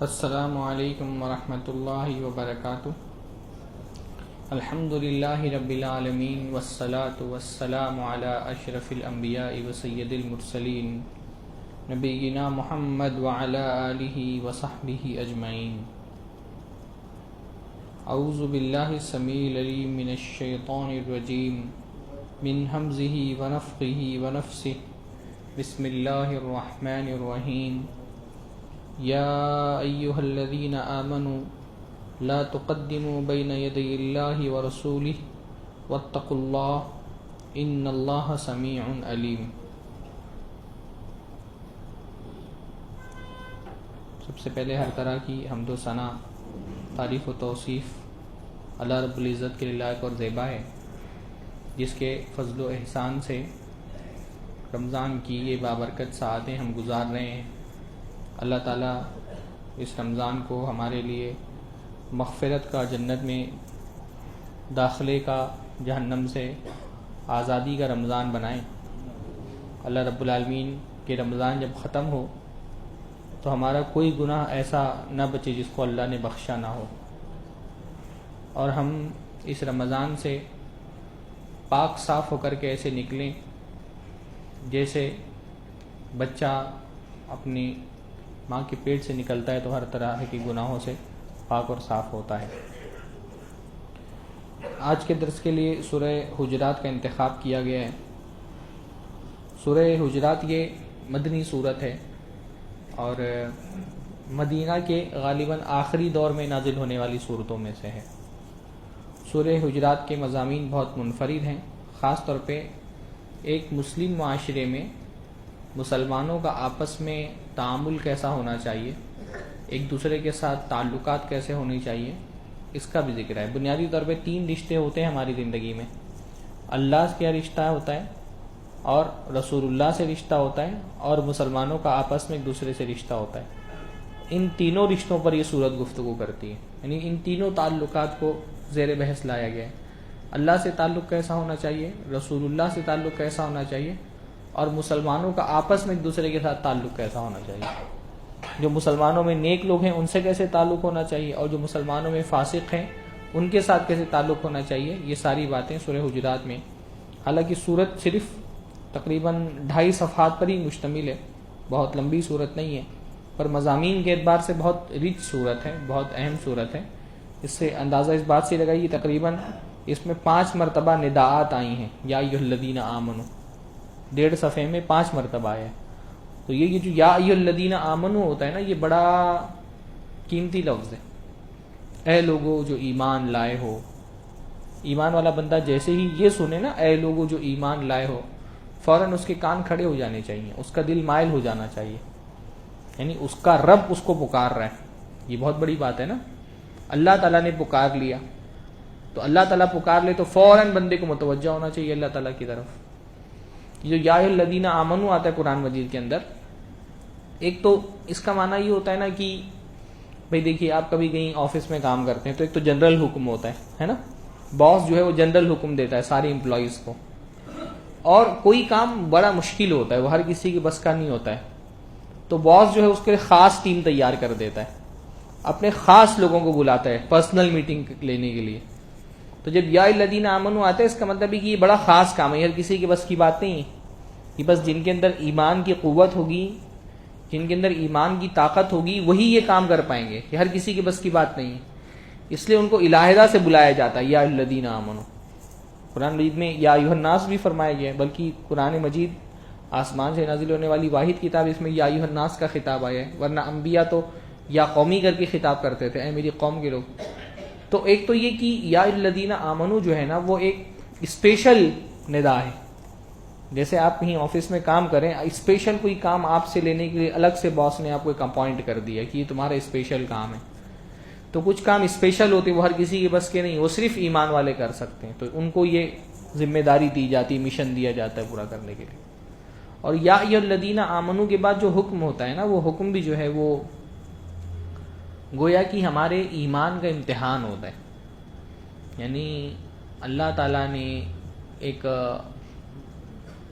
السلام علیکم ورحمۃ اللہ وبرکاتہ۔ الحمد للہ رب العالمین والصلاة والسلام علی اشرف الانبیاء وسید المرسلین نبینا محمد وعلی آلہ وصحبہ اجمعین۔ اعوذ باللہ السمیع العلیم من الشیطان الرجیم من ہمزہ ونفخہ ونفثہ۔ بسم اللہ الرحمن الرحیم۔ یا ایہا الذین آمنوا لا تقدموا بین یدی اللہ ورسولہ واتقوا اللہ ان اللہ سمیع علیم۔ سب سے پہلے ہر طرح کی حمد و ثنا، تعریف و توصیف اللہ رب العزت کے لیے لائق اور زیبا ہے، جس کے فضل و احسان سے رمضان کی یہ بابرکت ساعتیں ہم گزار رہے ہیں۔ اللہ تعالیٰ اس رمضان کو ہمارے لیے مغفرت کا، جنت میں داخلے کا، جہنم سے آزادی کا رمضان بنائیں۔ اللہ رب العالمین کے رمضان جب ختم ہو تو ہمارا کوئی گناہ ایسا نہ بچے جس کو اللہ نے بخشا نہ ہو، اور ہم اس رمضان سے پاک صاف ہو کر کے ایسے نکلیں جیسے بچہ اپنی ماں کے پیٹ سے نکلتا ہے تو ہر طرح کے گناہوں سے پاک اور صاف ہوتا ہے۔ آج کے درس کے لیے سورہ حجرات کا انتخاب کیا گیا ہے۔ سورہ حجرات یہ مدنی سورت ہے اور مدینہ کے غالباً آخری دور میں نازل ہونے والی سورتوں میں سے ہے۔ سورہ حجرات کے مضامین بہت منفرد ہیں، خاص طور پہ ایک مسلم معاشرے میں مسلمانوں کا آپس میں تعامل کیسا ہونا چاہیے، ایک دوسرے کے ساتھ تعلقات کیسے ہونی چاہیے، اس کا بھی ذکر ہے۔ بنیادی طور پہ 3 رشتے ہوتے ہیں ہماری زندگی میں، اللہ سے رشتہ ہوتا ہے، اور رسول اللہ سے رشتہ ہوتا ہے، اور مسلمانوں کا آپس میں ایک دوسرے سے رشتہ ہوتا ہے۔ ان تینوں رشتوں پر یہ سورت گفتگو کرتی ہے، یعنی ان تینوں تعلقات کو زیر بحث لایا گیا ہے۔ اللہ سے تعلق کیسا ہونا چاہیے، رسول اللہ سے تعلق کیسا ہونا چاہیے، اور مسلمانوں کا آپس میں ایک دوسرے کے ساتھ تعلق کیسا ہونا چاہیے۔ جو مسلمانوں میں نیک لوگ ہیں ان سے کیسے تعلق ہونا چاہیے، اور جو مسلمانوں میں فاسق ہیں ان کے ساتھ کیسے تعلق ہونا چاہیے، یہ ساری باتیں سورہ حجرات میں۔ حالانکہ سورت صرف تقریباً 2.5 صفحات پر ہی مشتمل ہے، بہت لمبی سورت نہیں ہے، پر مضامین کے اعتبار سے بہت رچ سورت ہے، بہت اہم سورت ہے۔ اس سے اندازہ اس بات سے لگائیے تقریباً اس میں 5 مرتبہ نداءات آئی ہیں، یا ایھا الذین آمنوا، 1.5 صفحے میں 5 مرتبہ آیا ہے۔ تو یہ جو یا ایھا الذین آمنوا ہوتا ہے نا، یہ بڑا قیمتی لفظ ہے۔ اے لوگو جو ایمان لائے ہو، ایمان والا بندہ جیسے ہی یہ سنے نا اے لوگو جو ایمان لائے ہو، فوراً اس کے کان کھڑے ہو جانے چاہیے، اس کا دل مائل ہو جانا چاہیے، یعنی اس کا رب اس کو پکار رہا ہے۔ یہ بہت بڑی بات ہے نا، اللہ تعالیٰ نے پکار لیا تو اللہ تعالیٰ پکار لے تو فوراً بندے کو متوجہ ہونا چاہیے اللہ تعالیٰ کی طرف۔ جو یا ایھا الذین آمنوا آتا ہے قرآن مجید کے اندر، ایک تو اس کا معنی یہ ہوتا ہے نا کہ بھئی دیکھیے آپ کبھی کہیں آفس میں کام کرتے ہیں تو ایک تو جنرل حکم ہوتا ہے نا، باس جو ہے وہ جنرل حکم دیتا ہے سارے امپلائیز کو، اور کوئی کام بڑا مشکل ہوتا ہے، وہ ہر کسی کے بس کا نہیں ہوتا ہے، تو باس جو ہے اس کے لیے خاص ٹیم تیار کر دیتا ہے، اپنے خاص لوگوں کو بلاتا ہے پرسنل میٹنگ لینے کے لیے۔ تو جب یا الذین آمنوا آتا ہے اس کا مطلب ہے کہ یہ بڑا خاص کام ہے، ہر کسی کے بس کی بات نہیں ہے، یہ بس جن کے اندر ایمان کی قوت ہوگی، جن کے اندر ایمان کی طاقت ہوگی وہی یہ کام کر پائیں گے، کہ ہر کسی کے بس کی بات نہیں ہے، اس لیے ان کو علیحدہ سے بلایا جاتا ہے یا الذین آمنوا۔ قرآن مجید میں یا ایھا الناس بھی فرمایا گیا ہے، بلکہ قرآن مجید آسمان سے نازل ہونے والی واحد کتاب، اس میں یا ایھا الناس کا خطاب آیا ہے، ورنہ انبیاء تو یا قومی کر کے خطاب کرتے تھے، اے میری قوم کے لوگ۔ تو ایک تو یہ کہ یا الذین آمنوا جو ہے نا وہ ایک اسپیشل ندا ہے، جیسے آپ کہیں آفس میں کام کریں، اسپیشل کوئی کام آپ سے لینے کے لیے الگ سے باس نے آپ کو ایک اپوائنٹ کر دیا کہ یہ تمہارا اسپیشل کام ہے، تو کچھ کام اسپیشل ہوتے وہ ہر کسی کے بس کے نہیں، وہ صرف ایمان والے کر سکتے ہیں، تو ان کو یہ ذمہ داری دی جاتی، مشن دیا جاتا ہے پورا کرنے کے لیے۔ اور یا ایھا الذین آمنوا کے بعد جو حکم ہوتا ہے نا، وہ حکم بھی جو ہے وہ گویا کہ ہمارے ایمان کا امتحان ہوتا ہے، یعنی اللہ تعالیٰ نے ایک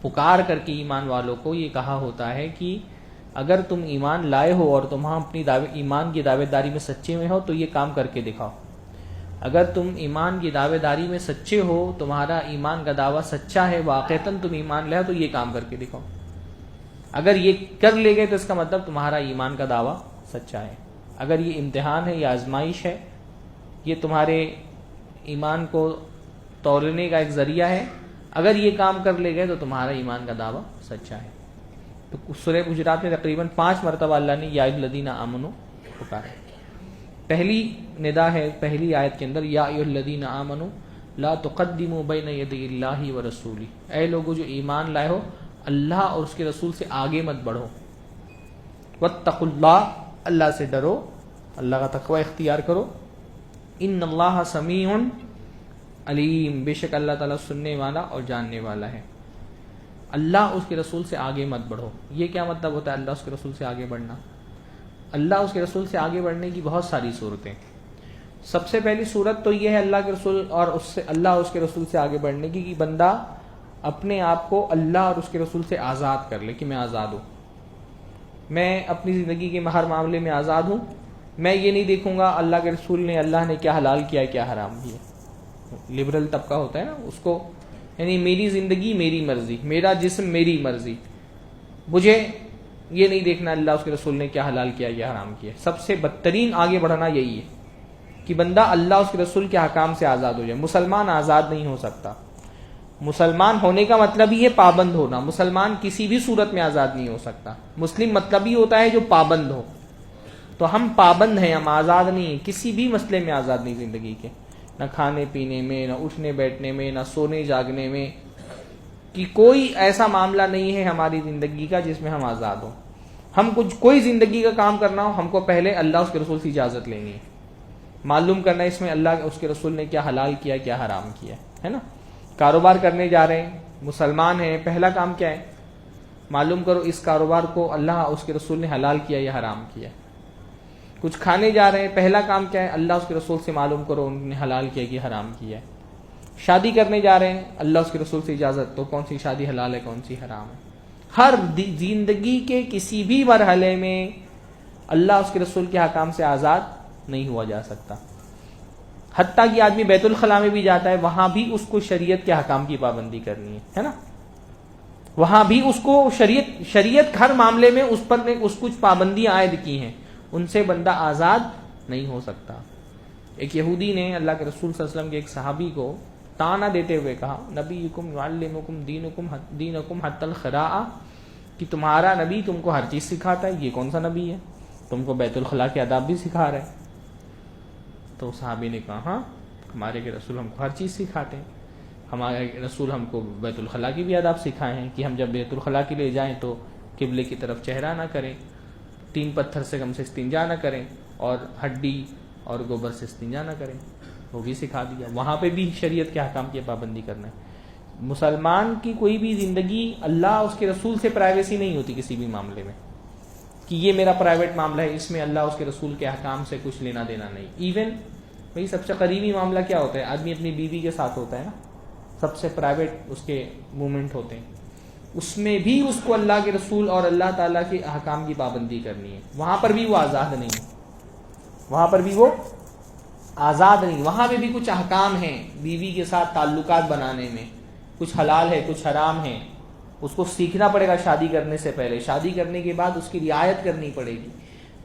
پکار کر کے ایمان والوں کو یہ کہا ہوتا ہے کہ اگر تم ایمان لائے ہو اور تم اپنی ایمان کی دعوے داری میں سچے میں ہو تو یہ کام کر کے دکھاؤ. اگر تم ایمان کی دعوے داری میں سچے ہو، تمہارا ایمان کا دعویٰ سچا ہے، واقعتاً تم ایمان لائے ہو، تو یہ کام کر کے دکھاؤ. اگر یہ کر لے گئے تو اس کا مطلب تمہارا ایمان کا دعویٰ سچا ہے. اگر یہ امتحان ہے، یہ آزمائش ہے، یہ تمہارے ایمان کو تولنے کا ایک ذریعہ ہے، اگر یہ کام کر لے گئے تو تمہارا ایمان کا دعویٰ سچا ہے. تو سورہ حجرات میں تقریباً 5 مرتبہ اللہ نے یا ایھا الذین آمنوا پکارا. پہلی ندا ہے پہلی آیت کے اندر، یا ایھا الذین آمنوا لا تقدموا بین یدی اللہ ورسولہ، اے لوگو جو ایمان لائے ہو اللہ اور اس کے رسول سے آگے مت بڑھو. واتقوا اللہ، اللہ سے ڈرو، اللہ کا تقوی اختیار کرو. ان اللہ سمیع علیم، بے شک اللہ تعالیٰ سننے والا اور جاننے والا ہے. اللہ اس کے رسول سے آگے مت بڑھو، یہ کیا مطلب ہوتا ہے اللہ اس کے رسول سے آگے بڑھنا؟ اللہ اس کے رسول سے آگے بڑھنے کی بہت ساری صورتیں. سب سے پہلی صورت تو یہ ہے اللہ کے رسول اور اللہ اس کے رسول سے آگے بڑھنے کی، کہ بندہ اپنے آپ کو اللہ اور اس کے رسول سے آزاد کر لے، کہ میں آزاد ہوں، میں اپنی زندگی کے ہر معاملے میں آزاد ہوں. میں یہ نہیں دیکھوں گا اللہ کے رسول نے اللہ نے کیا حلال کیا کیا حرام کیا. لبرل طبقہ ہوتا ہے نا، اس کو یعنی میری زندگی میری مرضی، میرا جسم میری مرضی، مجھے یہ نہیں دیکھنا اللہ اس کے رسول نے کیا حلال کیا یا حرام کیا. سب سے بدترین آگے بڑھنا یہی ہے کہ بندہ اللہ اس کے رسول کے احکام سے آزاد ہو جائے. مسلمان آزاد نہیں ہو سکتا. مسلمان ہونے کا مطلب ہی ہے پابند ہونا. مسلمان کسی بھی صورت میں آزاد نہیں ہو سکتا. مسلم مطلب ہی ہوتا ہے جو پابند ہو. تو ہم پابند ہیں، ہم آزاد نہیں ہیں، کسی بھی مسئلے میں آزاد نہیں زندگی کے، نہ کھانے پینے میں، نہ اٹھنے بیٹھنے میں، نہ سونے جاگنے میں، کہ کوئی ایسا معاملہ نہیں ہے ہماری زندگی کا جس میں ہم آزاد ہوں. ہم کوئی زندگی کا کام کرنا ہو، ہم کو پہلے اللہ اس کے رسول سے اجازت لینی ہے، معلوم کرنا ہے اس میں اللہ اس کے رسول نے کیا حلال کیا کیا حرام کیا ہے نا. کاروبار کرنے جا رہے ہیں، مسلمان ہیں، پہلا کام کیا ہے؟ معلوم کرو اس کاروبار کو اللہ اس کے رسول نے حلال کیا یا حرام کیا. کچھ کھانے جا رہے ہیں، پہلا کام کیا ہے؟ اللہ اس کے رسول سے معلوم کرو انہوں نے حلال کیا کہ حرام کیا ہے. شادی کرنے جا رہے ہیں، اللہ اس کے رسول سے اجازت، تو کون سی شادی حلال ہے کون سی حرام ہے. ہر زندگی کے کسی بھی مرحلے میں اللہ اس کے رسول کے حکام سے آزاد نہیں ہوا جا سکتا. حتیٰ کہ آدمی بیت الخلاء میں بھی جاتا ہے، وہاں بھی اس کو شریعت کے حکام کی پابندی کرنی ہے نا. وہاں بھی اس کو شریعت ہر معاملے میں اس پر اس کچھ پابندیاں عائد کی ہیں، ان سے بندہ آزاد نہیں ہو سکتا. ایک یہودی نے اللہ کے رسول صلی اللہ علیہ وسلم کے ایک صحابی کو تانا دیتے ہوئے کہا، نبیکم یعلمکم دینکم حتی الخراء، کہ تمہارا نبی تم کو ہر چیز سکھاتا ہے، یہ کون سا نبی ہے تم کو بیت الخلاء کے آداب بھی سکھا رہا ہے. تو صحابی نے کہا ہاں ہمارے کے رسول ہم کو ہر چیز سکھاتے ہیں، ہمارے رسول ہم کو بیت الخلاء کی بھی آداب سکھائے ہیں کہ ہم جب بیت الخلاء کے لیے جائیں تو قبلے کی طرف چہرہ نہ کریں، 3 پتھر سے کم سے استنجا نہ کریں، اور ہڈی اور گوبر سے استنجا نہ کریں، وہ بھی سکھا دیا. وہاں پہ بھی شریعت کے احکام کی پابندی کرنا ہے. مسلمان کی کوئی بھی زندگی اللہ اس کے رسول سے پرائیویسی نہیں ہوتی کسی بھی معاملے میں، کہ یہ میرا پرائیویٹ معاملہ ہے، اس میں اللہ اس کے رسول کے احکام سے کچھ لینا دینا نہیں. ایون بھائی سب سے قریبی معاملہ کیا ہوتا ہے؟ آدمی اپنی بیوی کے ساتھ ہوتا ہے نا، سب سے پرائیویٹ اس کے مومنٹ ہوتے ہیں، اس میں بھی اس کو اللہ کے رسول اور اللہ تعالیٰ کے احکام کی پابندی کرنی ہے. وہاں پر بھی وہ آزاد نہیں ہے، وہاں پر بھی وہ آزاد نہیں. وہاں پہ بھی کچھ احکام ہیں بیوی کے ساتھ تعلقات بنانے میں، کچھ حلال ہے کچھ حرام ہے، اس کو سیکھنا پڑے گا شادی کرنے سے پہلے، شادی کرنے کے بعد اس کی رعایت کرنی پڑے گی.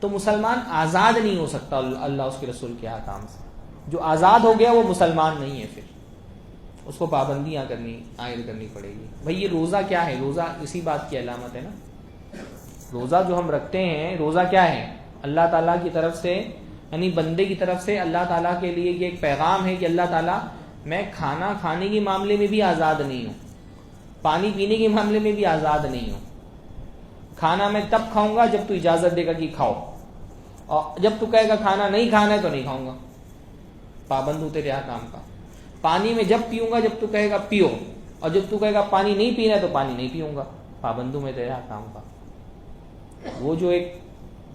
تو مسلمان آزاد نہیں ہو سکتا اللہ اس کے رسول کے احکام سے. جو آزاد ہو گیا وہ مسلمان نہیں ہے، پھر اس کو پابندیاں عائد کرنی پڑے گی. بھئی یہ روزہ کیا ہے؟ روزہ اسی بات کی علامت ہے نا. روزہ جو ہم رکھتے ہیں، روزہ کیا ہے؟ اللہ تعالیٰ کی طرف سے، یعنی بندے کی طرف سے اللہ تعالیٰ کے لیے یہ ایک پیغام ہے کہ اللہ تعالیٰ میں کھانا کھانے کے معاملے میں بھی آزاد نہیں ہوں، پانی پینے کے معاملے میں بھی آزاد نہیں ہوں. کھانا میں تب کھاؤں گا جب تو اجازت دے گا کہ کھاؤ، اور جب تو کہے گا کھانا نہیں کھانا ہے تو نہیں کھاؤں گا، پابند ہو تیرے احکام کا. پانی میں جب پیوں گا جب تو کہے گا پیو، اور جب تو کہے گا پانی نہیں پینا ہے تو پانی نہیں پیوں گا، پابند ہوں میں تیرے احکام کا. وہ جو ایک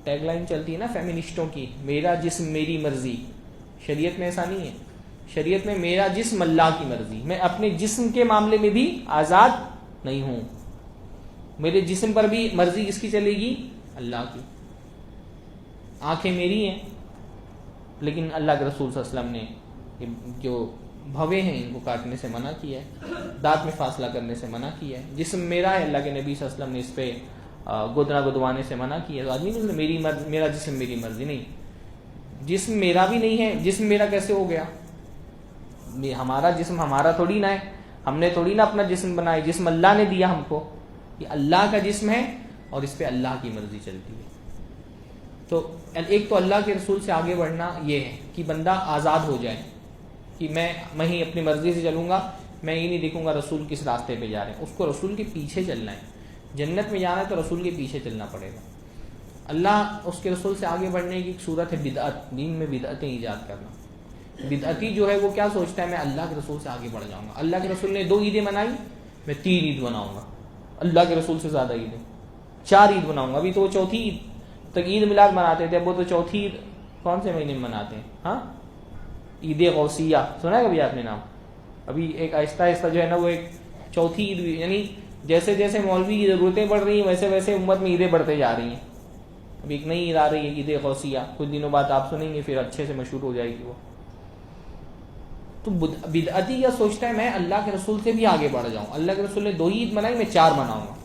ٹیگ لائن چلتی ہے نا فیمنسٹوں کی، میرا جسم میری مرضی، شریعت میں ایسا نہیں ہے. شریعت میں میرا جسم اللہ کی مرضی، میں اپنے جسم کے معاملے میں بھی آزاد نہیں ہوں. میرے جسم پر بھی مرضی کس کی چلے گی؟ اللہ کی. آنکھیں میری ہیں لیکن اللہ کے رسول صلی اللہ علیہ وسلم نے جو بھوے ہیں ان کو کاٹنے سے منع کیا ہے, دانت میں فاصلہ کرنے سے منع کیا ہے. جسم میرا ہے, اللہ کے نبی صلی اللہ علیہ وسلم نے اس پہ گدنا گدوانے سے منع کیا ہے. تو آدمی نے میرا جسم میری مرضی, نہیں, جسم میرا بھی نہیں ہے. جسم میرا کیسے ہو گیا؟ ہمارا جسم ہمارا تھوڑی نہ ہے, ہم نے تھوڑی نہ اپنا جسم بنایا. جسم اللہ نے دیا ہم کو, یہ اللہ کا جسم ہے اور اس پہ اللہ کی مرضی چلتی ہے. تو ایک تو اللہ کے رسول سے آگے بڑھنا یہ ہے کہ بندہ آزاد ہو جائے کہ میں ہی اپنی مرضی سے چلوں گا, میں یہ نہیں دیکھوں گا رسول کس راستے پہ جا رہے ہیں. اس کو رسول کے پیچھے چلنا ہے. جنت میں جانا ہے تو رسول کے پیچھے چلنا پڑے گا. اللہ اس کے رسول سے آگے بڑھنے کی ایک صورت ہے بدعت, دین میں بدعتیں ایجاد کرنا. بدعتی جو ہے وہ کیا سوچتا ہے, میں اللہ کے رسول سے آگے بڑھ جاؤں گا. اللہ کے رسول نے 2 عیدیں منائی, میں 3 عید بناؤں گا. اللہ کے رسول سے زیادہ عیدیں, 4 عید بناؤں گا. ابھی تو وہ چوتھی عید تک عید میلاد مناتے تھے, اب وہ تو چوتھی عید کون سے مہینے میں مناتے ہیں؟ ہاں, عید غوثیہ سنا ہے کبھی آپ نے نام؟ ابھی ایک آہستہ آہستہ جو ہے نا وہ ایک چوتھی عید, یعنی جیسے جیسے مولوی کی ضرورتیں بڑھ رہی ہیں ویسے ویسے امت میں عیدیں بڑھتے جا رہی ہیں. ابھی ایک نئی عید آ رہی ہے عید غوثیہ, کچھ دنوں بعد آپ سنیں گے, پھر اچھے سے مشہور ہو جائے گی وہ. تو بدعتی کیا سوچتا ہے, میں اللہ کے رسول سے بھی آگے بڑھ جاؤں. اللہ کے رسول نے 2 عید منائی, میں 4 مناؤں گا.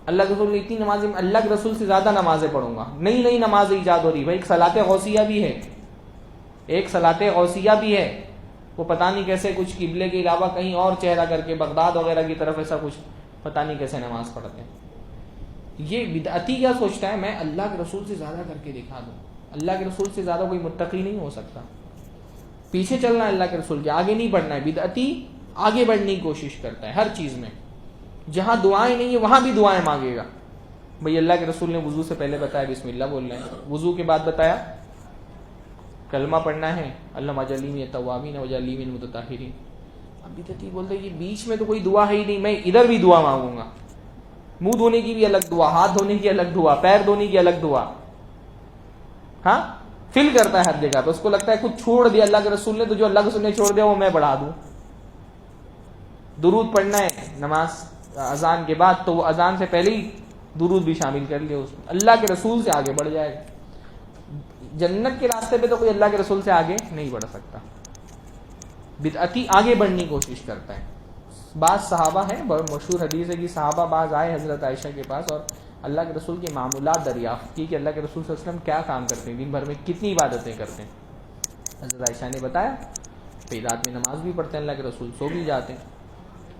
اللہ کے رسول نے اتنی نمازیں, اللہ کے رسول سے زیادہ نمازیں پڑھوں گا. نئی نئی نمازیں ایجاد ہو رہی بھائی. ایک صلاۃ غوثیہ بھی ہے, ایک صلاۃ غوثیہ بھی ہے. وہ پتہ نہیں کیسے کچھ قبلے کے علاوہ کہیں اور چہرہ کر کے بغداد وغیرہ کی طرف ایسا کچھ پتہ نہیں کیسے نماز پڑھتے ہیں. یہ بدعتی کیا سوچتا ہے, میں اللہ کے رسول سے زیادہ کر کے دکھا دوں. اللہ کے رسول سے زیادہ کوئی متقی نہیں ہو سکتا. پیچھے چلنا ہے اللہ کے رسول کے, آگے نہیں بڑھنا ہے. بدعتی آگے بڑھنے کی کوشش کرتا ہے ہر چیز میں. جہاں دعائیں نہیں ہیں وہاں بھی دعائیں مانگے گا. بھئی اللہ کے رسول نے وضو سے پہلے بتایا بسم اللہ بول رہے ہیں, وضو کے بعد بتایا کلمہ پڑھنا ہے اللہم اجعلنی من التوابین واجعلنی من المتطہرین. اب بدعتی بولتے ہیں یہ بیچ میں تو کوئی دعا ہے ہی نہیں, میں ادھر بھی دعا مانگوں گا. منہ دھونے کی بھی الگ دعا, ہاتھ دھونے کی الگ دعا, پیر دھونے کی الگ دعا. ہاں, فل کرتا ہے ہر جگہ پہ. اس کو لگتا ہے کچھ چھوڑ دیا اللہ کے رسول نے تو جو اللہ کے رسول نے چھوڑ دیا وہ میں بڑھا دوں. درود پڑھنا ہے نماز اذان کے بعد تو وہ اذان سے پہلے ہی درود بھی شامل کر لیا اس میں. اللہ کے رسول سے آگے بڑھ جائے گا. جنت کے راستے پہ تو کوئی اللہ کے رسول سے آگے نہیں بڑھ سکتا. بدعتی آگے بڑھنے کی کوشش کرتا ہے. بعض صحابہ ہیں, بہت مشہور حدیث ہے کہ صحابہ بعض آئے حضرت عائشہ کے پاس اور اللہ کے رسول کے معمولات دریافت کی کہ اللہ کے رسول صلی اللہ علیہ وسلم کیا کام کرتے ہیں, دن بھر میں کتنی عبادتیں کرتے ہیں. حضرت عائشہ نے بتایا کہ رات میں نماز بھی پڑھتے ہیں اللہ کے رسول, سو بھی جاتے ہیں.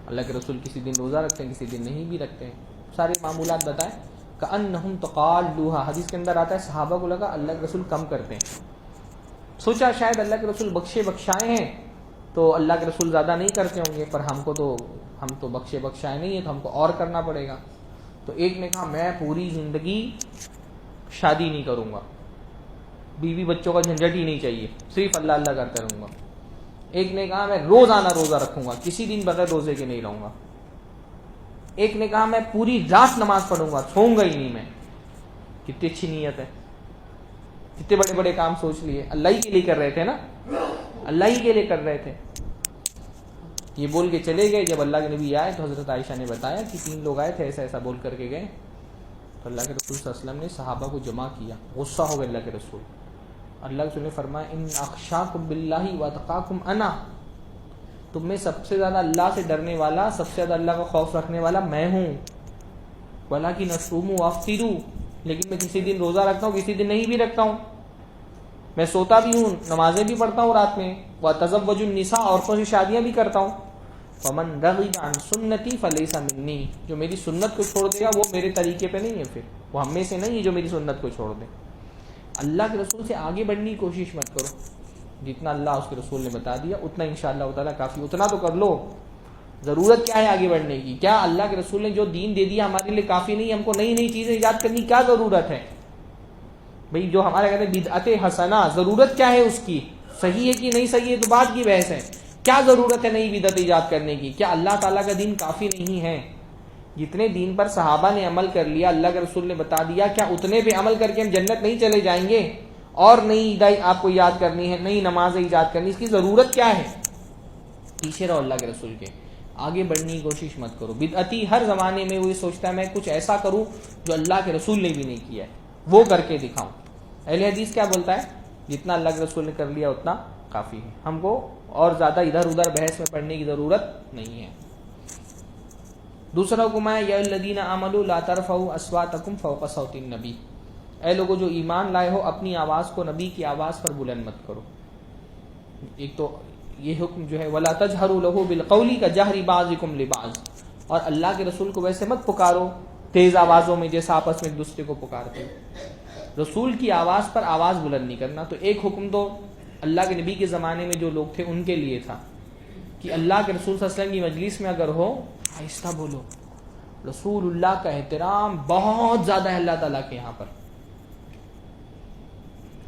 اللہ کے رسول کسی دن روزہ رکھتے ہیں, کسی دن نہیں بھی رکھتے ہیں. سارے معمولات بتائیں. کأنہم تقالوہا, حدیث کے اندر آتا ہے صحابہ کو لگا اللہ کے رسول کم کرتے ہیں. سوچا شاید اللہ کے رسول بخشے بخشائے ہیں تو اللہ کے رسول زیادہ نہیں کرتے ہوں گے, پر ہم تو بخشے بخشائے نہیں ہیں تو ہم کو اور کرنا پڑے گا. تو ایک نے کہا میں پوری زندگی شادی نہیں کروں گا, بیوی بچوں کا جھنجٹ ہی نہیں چاہیے, صرف اللہ اللہ کرتا رہوں گا. ایک نے کہا میں روزانہ روزہ رکھوں گا, کسی دن بغیر روزے کے نہیں رہوں گا. ایک نے کہا میں پوری رات نماز پڑھوں گا, سوؤں گا ہی نہیں میں. کتنی اچھی نیت ہے, کتنے بڑے بڑے کام سوچ لیے. اللہ ہی کے لیے کر رہے تھے نا, اللہ ہی کے لیے کر رہے تھے. یہ بول کے چلے گئے. جب اللہ کے نبی آئے تو حضرت عائشہ نے بتایا کہ 3 لوگ آئے تھے, ایسا ایسا بول کر کے گئے. تو اللہ کے رسول صلی اللہ علیہ وسلم نے صحابہ کو جمع کیا. غصہ ہو گئے اللہ کے رسول. اللہ کے رسول نے فرمایا ان اخشاکم باللہ واتقاکم انا, تم میں سب سے زیادہ اللہ سے ڈرنے والا, سب سے زیادہ اللہ کا خوف رکھنے والا میں ہوں. ولکن اصوم وافطر, لیکن میں کسی دن روزہ رکھتا ہوں, کسی دن نہیں بھی رکھتا ہوں. میں سوتا بھی ہوں, نمازیں بھی پڑھتا ہوں رات میں. واتزوج النساء, عورتوں سے شادیاں بھی کرتا ہوں. فمن رغب عن سنتی فلیس منی, جو میری سنت کو چھوڑ دے گا وہ میرے طریقے پہ نہیں ہے, پھر وہ ہم میں سے نہیں ہے جو میری سنت کو چھوڑ دے. اللہ کے رسول سے آگے بڑھنے کی کوشش مت کرو. جتنا اللہ اس کے رسول نے بتا دیا اتنا انشاءاللہ تعالیٰ کافی, اتنا تو کر لو. ضرورت کیا ہے آگے بڑھنے کی؟ کیا اللہ کے رسول نے جو دین دے دیا ہمارے لیے کافی نہیں؟ ہم کو نئی نئی چیزیں ایجاد کرنے کی کیا ضرورت ہے؟ بھئی جو ہمارے کہتے ہیں بدعت حسنہ, ضرورت کیا ہے اس کی؟ صحیح ہے کہ نہیں صحیح ہے تو بات کی بحث ہے. کیا ضرورت ہے نئی بدعت ایجاد کرنے کی؟ کیا اللہ تعالیٰ کا دین کافی نہیں ہے؟ جتنے دین پر صحابہ نے عمل کر لیا, اللہ کے رسول نے بتا دیا, کیا اتنے پہ عمل کر کے ہم جنت نہیں چلے جائیں گے؟ اور نئی آپ کو یاد کرنی ہے, نئی نمازیں ایجاد کرنی, اس کی ضرورت کیا ہے؟ پیچھے رہو اللہ کے رسول کے, آگے بڑھنے کی کوشش مت کرو. بدعتی ہر زمانے میں وہ یہ سوچتا ہے میں کچھ ایسا کروں جو اللہ کے رسول نے بھی نہیں کیا ہے, وہ کر کے دکھاؤں. اہل حدیث کیا بولتا ہے؟ جتنا اللہ کے رسول نے کر لیا اتنا کافی ہے, ہم کو اور زیادہ ادھر ادھر بحث میں پڑھنے کی ضرورت نہیں ہے. دوسرا حکم ہے یا الذین آمنوا لا ترفعوا اصواتکم فوق صوت النبی, اے لوگوں جو ایمان لائے ہو اپنی آواز کو نبی کی آواز پر بلند مت کرو. ایک تو یہ حکم جو ہے ولا تجہروا لہ بالقول کجہر بعضکم لبعض, اور اللہ کے رسول کو ویسے مت پکارو تیز آوازوں میں جیسا آپس میں ایک دوسرے کو پکارتے. رسول کی آواز پر آواز بلند نہیں کرنا. تو ایک حکم تو اللہ کے نبی کے زمانے میں جو لوگ تھے ان کے لیے تھا کہ اللہ کے رسول صلی اللہ علیہ وسلم کی مجلس میں اگر ہو آہستہ بولو. رسول اللہ کا احترام بہت زیادہ ہے اللہ تعالیٰ کے یہاں پر.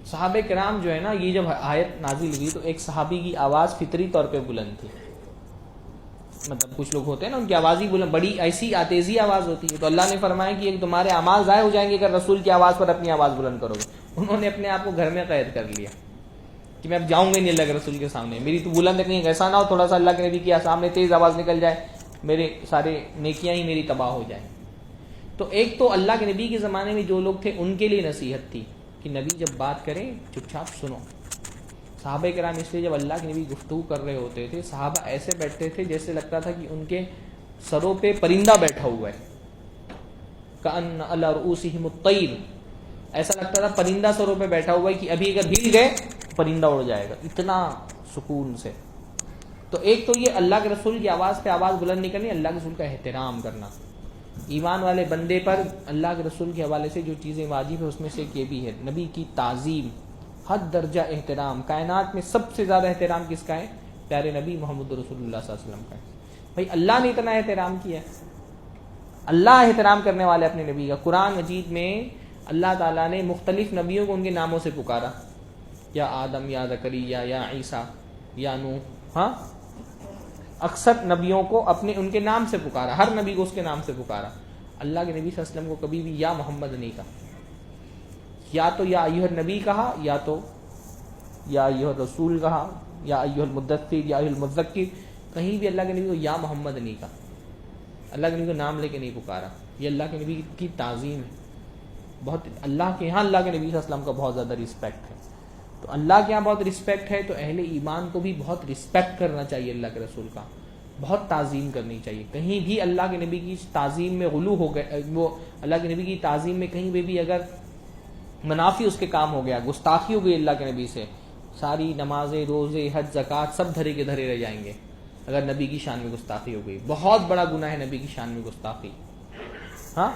صحابہ کرام جو ہے نا, یہ جب آیت نازل ہوئی تو ایک صحابی کی آواز فطری طور پہ بلند تھی. مطلب کچھ لوگ ہوتے ہیں نا ان کی آواز ہی بلند, بڑی ایسی آتیزی آواز ہوتی ہے, تو اللہ نے فرمایا کہ تمہارے اعمال ضائع ہو جائیں گے اگر رسول کی آواز پر اپنی آواز بلند کرو گے. انہوں نے اپنے آپ کو گھر میں قید کر لیا کہ میں اب جاؤں گا نہیں اللہ کے رسول کے سامنے, میری تو بلند کہیں ایسا نہ ہو تھوڑا سا اللہ کے نبی کے سامنے تیز آواز نکل جائے, میرے سارے نیکیاں ہی میری تباہ ہو جائیں. تو ایک تو اللہ کے نبی کے زمانے میں جو لوگ تھے ان کے لیے نصیحت تھی کہ نبی جب بات کریں چپ چاپ سنو. صحابہ کرام اس لیے جب اللہ کے نبی گفتگو کر رہے ہوتے تھے صحابہ ایسے بیٹھتے تھے جیسے لگتا تھا کہ ان کے سروں پہ پرندہ بیٹھا ہوا ہے, کأن علی رؤوسہم الطیر, ایسا لگتا تھا پرندہ سروں پہ بیٹھا ہوا ہے کہ ابھی اگر ہل گئے پرندہ اڑ جائے گا, اتنا سکون سے. تو ایک تو یہ اللہ کے رسول کی آواز پہ آواز بلند نہیں کرنی, اللہ کے رسول کا احترام کرنا. ایمان والے بندے پر اللہ کے رسول کے حوالے سے جو چیزیں واجب ہے اس میں سے ایک یہ بھی ہے نبی کی تعظیم, حد درجہ احترام. کائنات میں سب سے زیادہ احترام کس کا ہے؟ پیارے نبی محمد رسول اللہ صلی اللہ علیہ وسلم کا ہے. بھائی اللہ نے اتنا احترام کیا ہے, اللہ احترام کرنے والے اپنے نبی کا. قرآن مجید میں اللہ تعالیٰ نے مختلف نبیوں کو ان کے ناموں سے پکارا, یا آدم, یا زکریا, یا عیسیٰ, یا نوح. ہاں, اکثر نبیوں کو اپنے ان کے نام سے پکارا, ہر نبی کو اس کے نام سے پکارا. اللہ کے نبی صلی اللہ علیہ وسلم کو کبھی بھی یا محمد نہیں کہا, یا تو یا ایھا النبی کہا, یا تو یا ایھا الرسول کہا, یا ایھا المدثر, یا ایھا المذکر. کہیں بھی اللہ کے نبی کو یا محمد نہیں کہا, اللہ کے نبی کو نام لے کے نہیں پکارا. یہ اللہ کے نبی کی تعظیم ہے. بہت اللہ کے یہاں اللہ کے نبی صلی اللہ علیہ وسلم کا بہت زیادہ رسپیکٹ ہے. تو اللہ کے یہاں بہت رسپیکٹ ہے تو اہل ایمان کو بھی بہت رسپیکٹ کرنا چاہیے اللہ کے رسول کا, بہت تعظیم کرنی چاہیے. کہیں بھی اللہ کے نبی کی تعظیم میں غلو ہو گئے, وہ اللہ کے نبی کی تعظیم میں کہیں بھی اگر منافی اس کے کام ہو گیا, گستاخی ہو گئی اللہ کے نبی سے, ساری نمازیں, روزے, حج, زکوٰۃ سب دھرے کے دھرے رہ جائیں گے. اگر نبی کی شان میں گستاخی ہو گئی, بہت بڑا گناہ ہے نبی کی شان میں گستاخی. ہاں,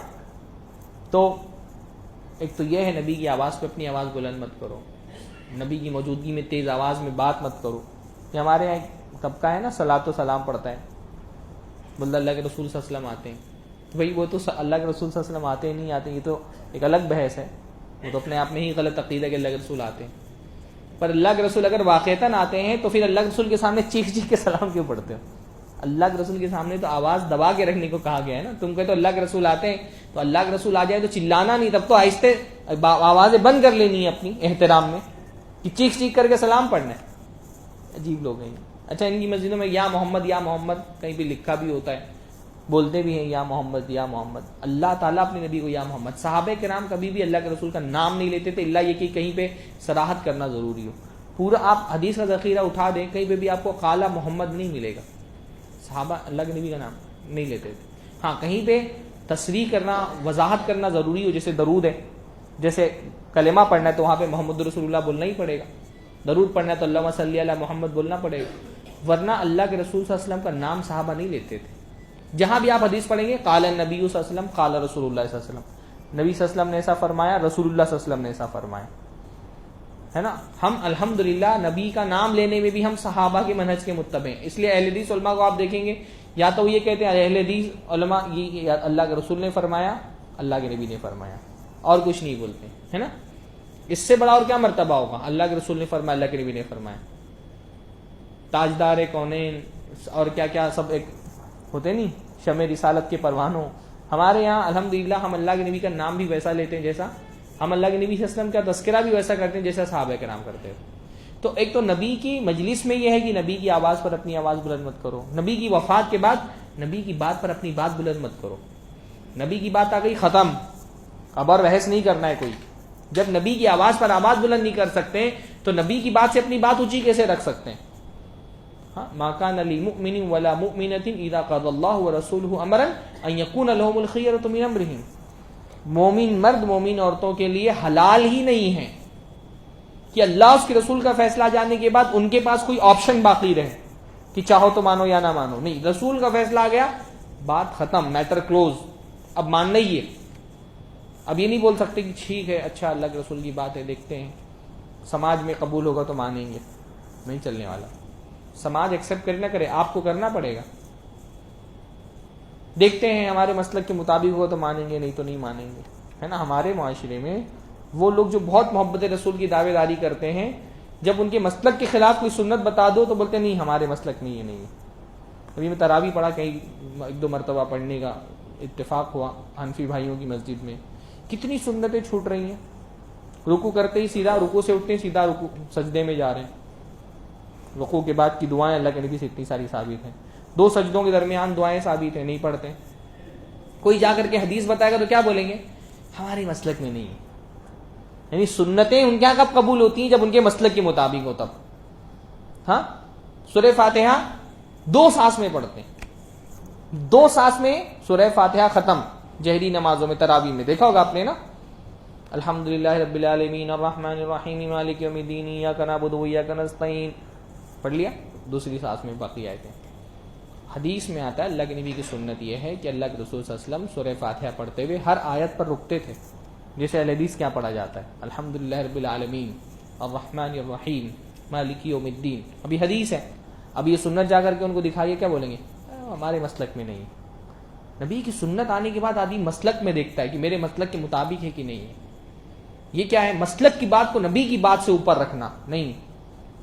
تو ایک تو یہ ہے نبی کی آواز پہ اپنی آواز بلند مت کرو, نبی کی موجودگی میں تیز آواز میں بات مت کرو. کہ ہمارے یہاں ایک طبقہ ہے نا صلاۃ و سلام پڑھتا ہے, بندہ اللہ کے رسول صلی اللہ علیہ وسلم آتے ہیں, بھائی وہ تو اللہ کے رسول صلی اللہ علیہ وسلم آتے نہیں آتے, یہ تو ایک الگ بحث ہے, وہ تو اپنے آپ میں ہی غلط عقیدہ ہے کہ اللہ کے رسول آتے ہیں. پر اللہ کے رسول اگر واقعتاً آتے ہیں تو پھر اللہ کے رسول کے سامنے چیخ چیخ کے سلام کیوں پڑھتے ہو؟ اللہ کے رسول کے سامنے تو آواز دبا کے رکھنے کو کہا گیا ہے نا. تم کہتے ہو اللہ کے رسول آتے ہیں تو اللہ کے رسول آ جائے تو چلانا نہیں, تب تو آہستہ آوازیں بند کر لینی ہے اپنی احترام میں, کہ چیخ چیخ کر کے سلام پڑھنا ہے. عجیب لوگ ہیں. اچھا, ان کی مسجدوں میں یا محمد کہیں بھی لکھا بھی ہوتا ہے, بولتے بھی ہیں یا محمد یا محمد. اللہ تعالیٰ اپنے نبی کو یا محمد. صحابہ کرام کبھی بھی اللہ کے رسول کا نام نہیں لیتے تھے اللہ یہ کہ کہیں پہ صراحت کرنا ضروری ہو. پورا آپ حدیث کا ذخیرہ اٹھا دیں, کہیں پہ بھی آپ کو قال محمد نہیں ملے گا. صحابہ اللہ کے نبی کا نام نہیں لیتے تھے. ہاں, کہیں پہ تصریح کرنا, وضاحت کرنا ضروری ہو, جیسے درود ہے, جیسے کلمہ پڑھنا ہے تو وہاں پہ محمد رسول اللہ بولنا ہی پڑے گا. درود پڑھنا ہے تو اللہم صلی علی محمد بولنا پڑے گا. ورنہ اللہ کے رسول صلی اللہ علیہ وسلم کا نام صحابہ نہیں لیتے تھے. جہاں بھی آپ حدیث پڑھیں گے قال النبی صلی اللہ علیہ وسلم, قال رسول اللہ صلی اللہ علیہ وسلم, نبی صلی اللہ علیہ وسلم نے ایسا فرمایا, رسول اللہ صلی اللہ علیہ وسلم نے ایسا فرمایا, ہے نا. ہم الحمدللہ نبی کا نام لینے میں بھی ہم صحابہ کے منہج کے متبع ہیں. اس لیے اہل حدیث علماء کو آپ دیکھیں گے یا تو وہ یہ کہتے ہیں اہل حدیث علماء یہ اللہ کے رسول نے فرمایا, اللہ کے نبی نے فرمایا, اور کچھ نہیں بولتے, ہے نا. اس سے بڑا اور کیا مرتبہ ہوگا؟ اللہ کے رسول نے فرمایا, اللہ کے نبی نے فرمایا. تاجدار کونین اور کیا کیا سب ایک ہوتے نہیں, شمع رسالت کے پروانوں. ہمارے یہاں الحمدللہ ہم اللہ کے نبی کا نام بھی ویسا لیتے ہیں جیسا, ہم اللہ کے نبی صلی اللہ علیہ وسلم کا تذکرہ بھی ویسا کرتے ہیں جیسا صحابہ کرام کرتے ہیں. تو ایک تو نبی کی مجلس میں یہ ہے کہ نبی کی آواز پر اپنی آواز بلند مت کرو، نبی کی وفات کے بعد نبی کی بات پر اپنی بات بلند مت کرو، نبی کی بات آ گئی ختم، اب اور بحث نہیں کرنا ہے کوئی۔ جب نبی کی آواز پر آواز بلند نہیں کر سکتے تو نبی کی بات سے اپنی بات اونچی کیسے رکھ سکتے ہیں؟ ما كان لمؤمن ولا مؤمنة اذا قضى الله ورسوله امرا ان يكون لهم الخيرة من امرهم، مومن مرد مومن عورتوں کے لیے حلال ہی نہیں ہے کہ اللہ اس کے رسول کا فیصلہ جاننے کے بعد ان کے پاس کوئی آپشن باقی رہے کہ چاہو تو مانو یا نہ مانو، نہیں، رسول کا فیصلہ آ گیا، بات ختم، میٹر کلوز، اب ماننا ہی ہے۔ اب یہ نہیں بول سکتے کہ ٹھیک ہے اچھا اللہ کے رسول کی بات ہے دیکھتے ہیں سماج میں قبول ہوگا تو مانیں گے، نہیں چلنے والا۔ سماج ایکسیپٹ کرے نہ کرے آپ کو کرنا پڑے گا، دیکھتے ہیں ہمارے مسلک کے مطابق ہوگا تو مانیں گے، نہیں تو نہیں مانیں گے، ہے نا۔ ہمارے معاشرے میں وہ لوگ جو بہت محبت رسول کی دعوے داری کرتے ہیں، جب ان کے مسلک کے خلاف کوئی سنت بتا دو تو بولتے نہیں ہمارے مسلک میں یہ نہیں ہے۔ ابھی میں تراویح پڑھا کہیں 1-2 مرتبہ پڑھنے کا اتفاق ہوا حنفی بھائیوں کی مسجد میں، کتنی سنتیں چھوٹ رہی ہیں، رکوع کرتے ہی سیدھا رکوع سے اٹھتے ہیں سیدھا رکوع سجدے میں جا رہے ہیں، رکوع کے بعد کی دعائیں اللہ کے نبی سے اتنی ساری ثابت ہیں، 2 سجدوں کے درمیان دعائیں ثابت ہیں، نہیں پڑھتے۔ کوئی جا کر کے حدیث بتائے گا تو کیا بولیں گے؟ ہمارے مسلک میں نہیں ہے۔ یعنی سنتیں ان کے یہاں کب قبول ہوتی ہیں؟ جب ان کے مسلک کے مطابق ہو تب۔ ہاں، سورہ فاتحہ 2 سانس میں پڑھتے ہیں، 2 سانس میں سورہ فاتحہ ختم، جہری نمازوں میں تراویح میں دیکھا ہوگا آپ نے نا، الحمدللہ رب العالمین الرحمن الرحیم مالک یوم الدین ایاک نعبد و ایاک نستعین پڑھ لیا، دوسری سانس میں باقی آیتیں۔ حدیث میں آتا ہے اللہ کے نبی کی سنت یہ ہے کہ اللہ کے رسول صلی اللہ علیہ وسلم سورہ فاتحہ پڑھتے ہوئے ہر آیت پر رکتے تھے، جیسے اہل حدیث کیا پڑھا جاتا ہے الحمدللہ رب العالمین الرحمن الرحیم مالک یوم الدین، ابھی حدیث ہے، اب یہ سنت جا کر کے ان کو دکھائیے، کیا بولیں گے؟ ہمارے مسلک میں نہیں۔ نبی کی سنت آنے کے بعد آدمی مسلک میں دیکھتا ہے کہ میرے مسلک کے مطابق ہے کہ نہیں ہے۔ یہ کیا ہے؟ مسلک کی بات کو نبی کی بات سے اوپر رکھنا نہیں۔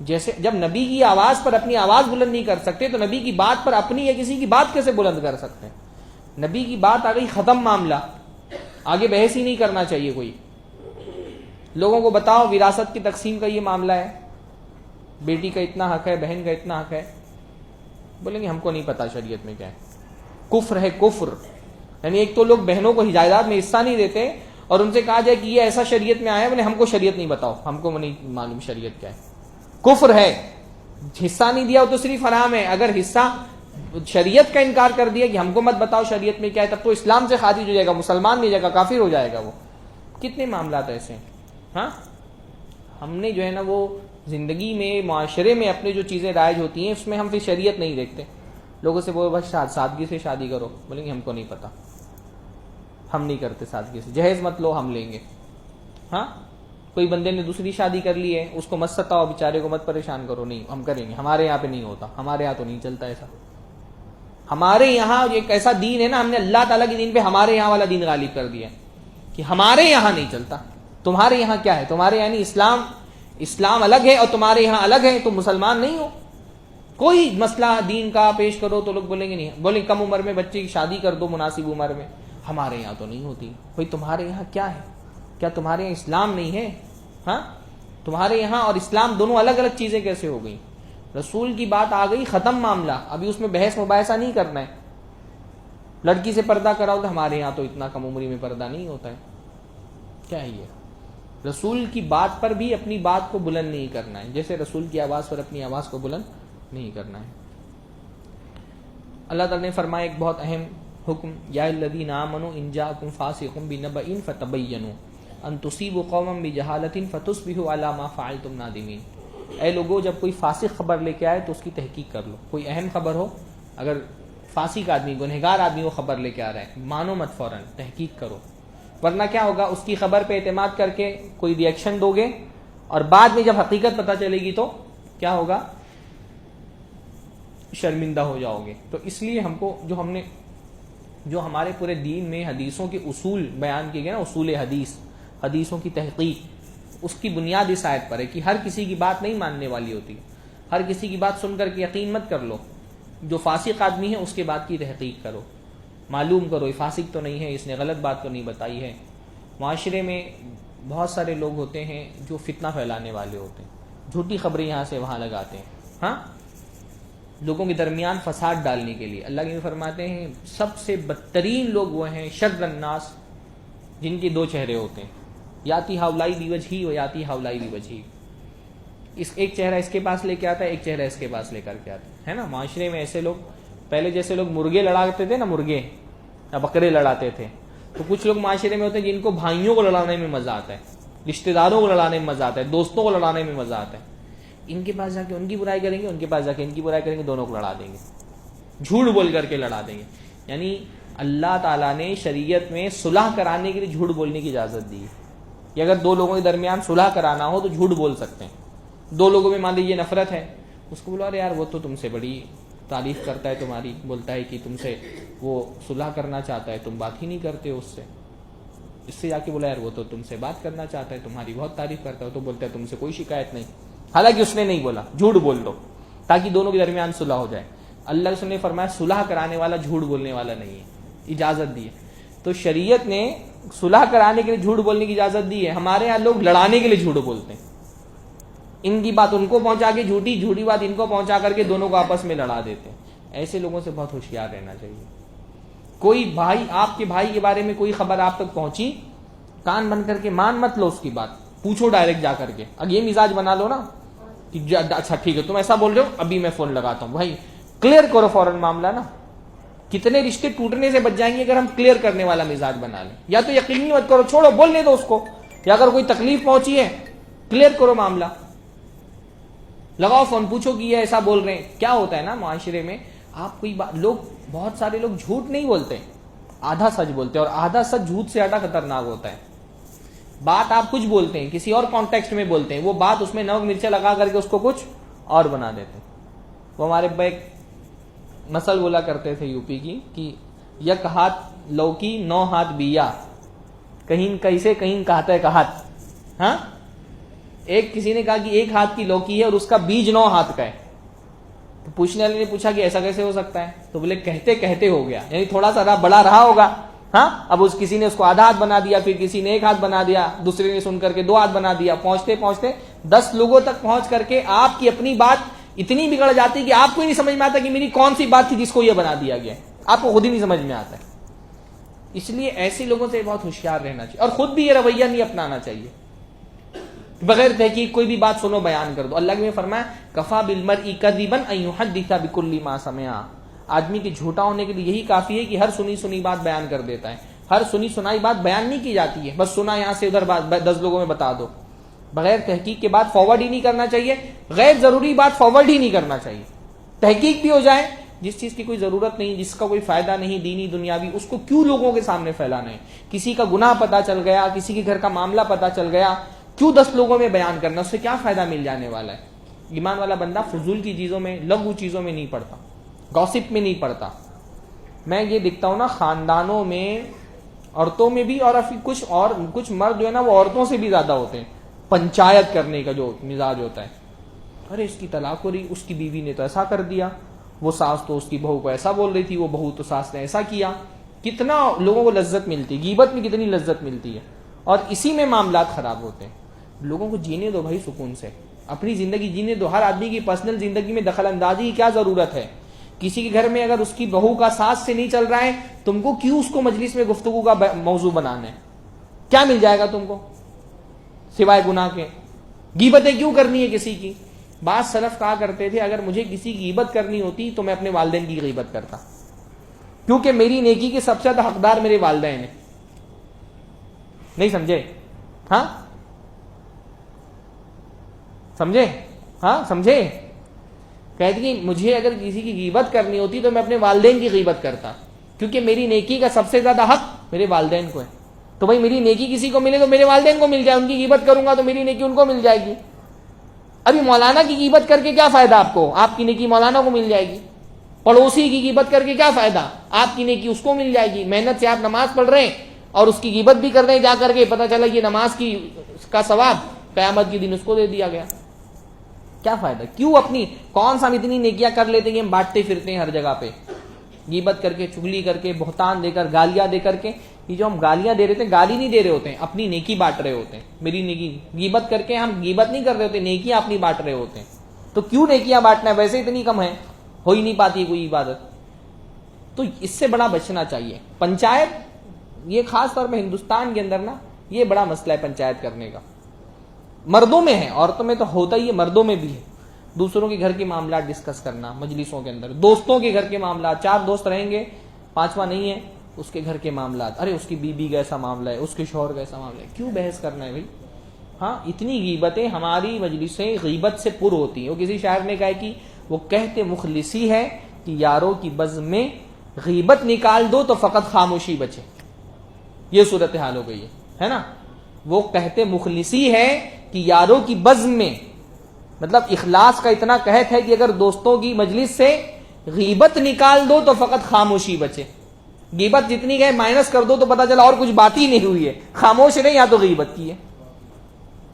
جیسے جب نبی کی آواز پر اپنی آواز بلند نہیں کر سکتے تو نبی کی بات پر اپنی یا کسی کی بات کیسے بلند کر سکتے ہیں؟ نبی کی بات آ گئی ختم، معاملہ آگے بحث ہی نہیں کرنا چاہیے کوئی۔ لوگوں کو بتاؤ وراثت کی تقسیم کا یہ معاملہ ہے، بیٹی کا اتنا حق ہے، بہن کا اتنا حق ہے، بولیں گے ہم کو نہیں پتا شریعت میں کیا ہے، کفر ہے کفر۔ یعنی ایک تو لوگ بہنوں کو جائیداد میں حصہ نہیں دیتے اور ان سے کہا جائے کہ یہ ایسا شریعت میں آیا ہے، بولے ہم کو شریعت نہیں بتاؤ، ہم کو نہیں معلوم شریعت کیا ہے، کفر ہے۔ حصہ نہیں دیا تو صرف حرام ہے، اگر حصہ شریعت کا انکار کر دیا کہ ہم کو مت بتاؤ شریعت میں کیا ہے، تب تو اسلام سے خارج ہو جائے گا، مسلمان نہیں جائے گا، کافر ہو جائے گا وہ۔ کتنے معاملات ایسے ہیں۔ ہاں، ہم نے جو ہے نا وہ زندگی میں معاشرے میں اپنے جو چیزیں رائج ہوتی ہیں اس میں ہم پھر شریعت نہیں دیکھتے، لوگوں سے بولو بس سادگی سے شادی کرو، بولیں گے ہم کو نہیں پتا، ہم نہیں کرتے سادگی سے، جہیز مت لو ہم لیں گے۔ ہاں، کوئی بندے نے دوسری شادی کر لی ہے اس کو مت ستاؤ، بیچارے کو مت پریشان کرو، نہیں ہم کریں گے، ہمارے یہاں پہ نہیں ہوتا، ہمارے یہاں تو نہیں چلتا ایسا۔ ہمارے یہاں ایک ایسا دین ہے نا، ہم نے اللہ تعالیٰ کے دین پہ ہمارے یہاں والا دین غالب کر دیا ہے کہ ہمارے یہاں نہیں چلتا۔ تمہارے یہاں کیا ہے؟ تمہارے یعنی اسلام الگ ہے اور تمہارے یہاں الگ ہے، تم مسلمان نہیں ہو۔ کوئی مسئلہ دین کا پیش کرو تو لوگ بولیں گے نہیں، بولیں کم عمر میں بچے کی شادی کر دو مناسب عمر میں، ہمارے یہاں تو نہیں ہوتی۔ بھائی تمہارے یہاں کیا ہے؟ کیا تمہارے یہاں اسلام نہیں ہے؟ ہاں، تمہارے یہاں اور اسلام دونوں الگ الگ چیزیں کیسے ہو گئی؟ رسول کی بات آ گئی ختم معاملہ، ابھی اس میں بحث مباحثہ نہیں کرنا ہے۔ لڑکی سے پردہ کراؤ تو ہمارے یہاں تو اتنا کم عمری میں پردہ نہیں ہوتا ہے، کیا ہے یہ؟ رسول کی بات پر بھی اپنی بات کو بلند نہیں کرنا ہے، جیسے رسول کی آواز پر اپنی آواز کو بلند نہیں کرنا ہے۔ اللہ تعالیٰ نے فرمایا ایک بہت اہم حکم، یا الذین آمنوا ان جاءکم فاسق بنبأ فتبینوا ان تصیبوا قوما بجہالۃ فتصبحوا علی ما فعلتم نادمین۔ اے لوگو، جب کوئی فاسق خبر لے کے آئے تو اس کی تحقیق کر لو۔ کوئی اہم خبر ہو، اگر فاسق آدمی گنہگار آدمی وہ خبر لے کے آ رہا ہے، مانو مت، فوراً تحقیق کرو، ورنہ کیا ہوگا، اس کی خبر پہ اعتماد کر کے کوئی ری ایکشن دو گے اور بعد میں جب حقیقت پتہ چلے گی تو کیا ہوگا، شرمندہ ہو جاؤ گے۔ تو اس لیے ہم کو جو ہمارے پورے دین میں حدیثوں کے اصول بیان کیے گئے نا، اصول حدیثوں کی تحقیق، اس کی بنیاد اس آیت پر ہے کہ ہر کسی کی بات نہیں ماننے والی ہوتی، ہر کسی کی بات سن کر کے یقین مت کر لو، جو فاسق آدمی ہے اس کے بات کی تحقیق کرو، معلوم کرو یہ فاسق تو نہیں ہے، اس نے غلط بات تو نہیں بتائی ہے۔ معاشرے میں بہت سارے لوگ ہوتے ہیں جو فتنہ پھیلانے والے ہوتے ہیں، جھوٹی خبریں یہاں سے وہاں لگاتے ہیں، ہاں، لوگوں کے درمیان فساد ڈالنے کے لیے۔ اللہ کے فرماتے ہیں سب سے بدترین لوگ وہ ہیں شر الناس، جن کے دو چہرے ہوتے ہیں، یاتی ہاولائی بوجہی و یاتی ہاولائی بوجہی، ایک چہرہ اس کے پاس لے کے آتا ہے، ایک چہرہ اس کے پاس لے کر کے آتا ہے نا۔ معاشرے میں ایسے لوگ، پہلے جیسے لوگ مرغے لڑاتے تھے نا، مرغے یا بکرے لڑاتے تھے، تو کچھ لوگ معاشرے میں ہوتے ہیں جن کو بھائیوں کو لڑانے میں مزہ آتا ہے، رشتہ داروں کو لڑانے میں مزہ آتا ہے، دوستوں کو لڑانے میں مزہ آتا ہے۔ ان کے پاس جا کے ان کی برائی کریں گے، ان کے پاس جا کے ان کی برائی کریں گے، دونوں کو لڑا دیں گے، جھوٹ بول کر کے لڑا دیں گے۔ یعنی اللہ تعالیٰ نے شریعت میں صلح کرانے کے لیے جھوٹ بولنے کی اجازت دی ہے کہ اگر دو لوگوں کے درمیان صلح کرانا ہو تو جھوٹ بول سکتے ہیں۔ دو لوگوں میں مان لیجیے نفرت ہے، اس کو بولو ارے یار وہ تو تم سے بڑی تعریف کرتا ہے تمہاری، بولتا ہے کہ تم سے وہ صلح کرنا چاہتا ہے، تم بات ہی نہیں کرتے ہو اس سے جا کے بولا یار وہ تو تم سے بات کرنا چاہتا ہے، تمہاری بہت تعریف کرتا ہے، تو بولتا ہے تم سے کوئی شکایت نہیں، حالانکہ اس نے نہیں بولا، جھوٹ بول دو تاکہ دونوں کے درمیان صلح ہو جائے۔ اللہ رسول نے فرمایا صلح کرانے والا جھوٹ بولنے والا نہیں ہے، اجازت دی ہے۔ تو شریعت نے صلح کرانے کے لیے جھوٹ بولنے کی اجازت دی ہے۔ ہمارے یہاں لوگ لڑانے کے لیے جھوٹ بولتے ہیں، ان کی بات ان کو پہنچا کے جھوٹی بات ان کو پہنچا کر کے دونوں کو آپس میں لڑا دیتے ہیں۔ ایسے لوگوں سے بہت ہوشیار رہنا چاہیے۔ کوئی بھائی، آپ کے بھائی کے بارے میں کوئی خبر آپ تک پہنچی، کان بند کر کے مان مت لو اس کی بات، پوچھو ڈائریکٹ جا کر کے۔ اب یہ مزاج بنا لو نا کہ اچھا ٹھیک ہے تم ایسا بول رہے ہو، ابھی میں فون لگاتا ہوں، بھائی کلیئر کرو فوراً معاملہ نا۔ کتنے رشتے ٹوٹنے سے بچ جائیں گے اگر ہم کلیئر کرنے والا مزاج بنا لیں۔ یا تو یقینی مت کرو، چھوڑو، بولنے دو اس کو، یا اگر کوئی تکلیف پہنچی ہے کلیئر کرو معاملہ، لگاؤ فون، پوچھو کہ یہ ایسا بول رہے ہیں۔ کیا ہوتا ہے نا معاشرے میں، آپ کوئی لوگ، بہت سارے لوگ جھوٹ نہیں بولتے، آدھا سچ بولتے ہیں، اور آدھا سچ جھوٹ سے زیادہ خطرناک ہوتا ہے۔ بات آپ کچھ بولتے ہیں، کسی اور کانٹیکسٹ میں بولتے ہیں، وہ بات اس میں نمک مرچیں لگا کر کے اس کو کچھ اور بنا دیتے ہیں۔ وہ ہمارے ابا ایک مثل بولا کرتے تھے یو پی کی کہ یک ہاتھ لوکی 9 ہاتھ بیا، کہیں کیسے کہیں کہتا ہے کہات، ہاں، ایک کسی نے کہا کہ 1 ہاتھ کی لوکی ہے اور اس کا بیج 9 ہاتھ کا ہے، تو پوچھنے والے نے پوچھا کہ ایسا کیسے ہو سکتا ہے، تو بولے کہتے کہتے ہو گیا، یعنی تھوڑا سا بڑا رہا ہوگا، ہاں، اب کسی نے اس کو آدھا ہاتھ بنا دیا، پھر کسی نے 1 ہاتھ بنا دیا، دوسرے نے سن کر کے 2 ہاتھ بنا دیا، پہنچتے پہنچتے 10 لوگوں تک پہنچ کر کے آپ کی اپنی بات اتنی بگڑ جاتی کہ آپ کو ہی نہیں سمجھ میں آتا کہ میری کون سی بات تھی جس کو یہ بنا دیا گیا، آپ کو خود ہی نہیں سمجھ میں آتا ہے۔ اس لیے ایسے لوگوں سے بہت ہوشیار رہنا چاہیے، اور خود بھی یہ رویہ نہیں اپنانا چاہیے، بغیر تحقیق کوئی بھی بات سنو بیان کر دو۔ اللہ نے فرمایا کفا بالمرء کذبا ان یحدث بكل ما سمع، آدمی کے جھوٹا ہونے کے لیے یہی کافی ہے کہ ہر سنی بات بیان کر دیتا ہے۔ ہر سنائی بات بیان نہیں کی جاتی ہے، بس سنا یہاں سے ادھر بات 10 لوگوں میں بتا دو، بغیر تحقیق کے بات فارورڈ ہی نہیں کرنا چاہیے، غیر ضروری بات فارورڈ ہی نہیں کرنا چاہیے۔ تحقیق بھی ہو جائے، جس چیز کی کوئی ضرورت نہیں، جس کا کوئی فائدہ نہیں دینی دنیاوی، اس کو کیوں لوگوں کے سامنے پھیلانا ہے؟ کسی کا گناہ پتا چل گیا، کسی کے گھر کا معاملہ پتا چل گیا، کیوں 10 لوگوں میں بیان کرنا؟ اس سے کیا فائدہ مل جانے والا ہے؟ ایمان والا بندہ فضول کی چیزوں میں، لغو چیزوں میں نہیں پڑتا، گوسپ میں نہیں پڑتا۔ میں یہ دیکھتا ہوں نا خاندانوں میں، عورتوں میں بھی، اور کچھ مرد جو ہے نا وہ عورتوں سے بھی زیادہ ہوتے ہیں، پنچایت کرنے کا جو مزاج ہوتا ہے، ارے اس کی طلاق ہو رہی، اس کی بیوی نے تو ایسا کر دیا، وہ ساس تو اس کی بہو کو ایسا بول رہی تھی، وہ بہو تو ساس نے ایسا کیا۔ کتنا لوگوں کو لذت ملتی ہے، غیبت میں کتنی لذت ملتی ہے، اور اسی میں معاملات خراب ہوتے ہیں۔ لوگوں کو جینے دو بھائی سکون سے، اپنی زندگی جینے دو۔ ہر آدمی کی پرسنل زندگی میں دخل اندازی کی کیا ضرورت ہے؟ کسی کے گھر میں اگر اس کی بہو کا ساس سے نہیں چل رہا ہے، تم کو کیوں اس کو مجلس میں گفتگو کا موضوع بنانا ہے؟ کیا مل جائے گا تم کو سوائے گناہ کے؟ غیبتیں کیوں کرنی ہے کسی کی؟ بعض سلف کہا کرتے تھے اگر مجھے کسی کی غیبت کرنی ہوتی تو میں اپنے والدین کی غیبت کرتا، کیونکہ میری نیکی کے سب سے زیادہ حقدار میرے والدین ہیں۔ نہیں سمجھے؟ ہاں سمجھے؟ ہاں سمجھے؟ کہتے کہ مجھے اگر کسی کی غیبت کرنی ہوتی تو میں اپنے والدین کی غیبت کرتا، کیونکہ میری نیکی کا سب سے زیادہ حق میرے والدین کو ہے۔ تو بھائی میری نیکی کسی کو ملے تو میرے والدین کو مل جائے، ان کی غیبت کروں گا تو میری نیکی ان کو مل جائے گی۔ ابھی مولانا کی غیبت کر کے کیا فائدہ آپ کو؟ آپ کی نیکی مولانا کو مل جائے گی۔ پڑوسی کی غیبت کر کے کیا فائدہ؟ آپ کی نیکی اس کو مل جائے گی۔ محنت سے آپ نماز پڑھ رہے ہیں اور اس کی غیبت بھی کر رہے ہیں، جا کر کے پتہ چلا یہ نماز کا ثواب قیامت کے دن اس کو دے دیا گیا۔ کیا فائدہ؟ کیوں اپنی کون سا ہم اتنی نیکیاں کر لیتے ہیں کہ ہم بانٹتے پھرتے ہیں ہر جگہ پہ، غیبت کر کے، چغلی کر کے، بہتان دے کر، گالیاں دے کر کے؟ یہ جو ہم گالیاں دے رہے تھے، گالی نہیں دے رہے ہوتے ہیں، اپنی نیکی بانٹ رہے ہوتے ہیں. میری نیکی، غیبت کر کے ہم غیبت نہیں کر رہے ہوتے، نیکیاں اپنی بانٹ رہے ہوتے ہیں. تو کیوں نیکیاں بانٹنا ہے؟ ویسے اتنی کم ہے، ہو ہی نہیں پاتی کوئی عبادت. تو اس سے بڑا بچنا چاہیے. پنچایت، یہ خاص طور پہ ہندوستان کے اندر نا یہ بڑا مسئلہ ہے پنچایت کرنے کا. مردوں میں ہے، عورتوں میں تو ہوتا ہی ہے، مردوں میں بھی ہے. دوسروں کے گھر کے معاملات ڈسکس کرنا مجلسوں کے اندر، دوستوں کے گھر کے معاملات، 4 دوست رہیں گے، 5واں نہیں ہے، اس کے گھر کے معاملات، ارے اس کی بیوی کا ایسا معاملہ ہے، اس کے شوہر کا ایسا معاملہ ہے. کیوں بحث کرنا ہے بھائی؟ ہاں، اتنی غیبتیں، ہماری مجلسیں غیبت سے پر ہوتی ہیں. وہ کسی شاعر نے کہا کہ وہ کہتے مخلصی ہے کہ یاروں کی بزم میں غیبت نکال دو تو فقط خاموشی بچے. یہ صورتحال ہو گئی ہے نا. وہ کہتے مخلصی ہے کہ یاروں کی بزم میں، مطلب اخلاص کا اتنا قحط ہے کہ اگر دوستوں کی مجلس سے غیبت نکال دو تو فقط خاموشی بچے. غیبت جتنی گئے مائنس کر دو تو پتا چلا اور کچھ بات ہی نہیں ہوئی ہے، خاموش رہے یا تو غیبت کی ہے.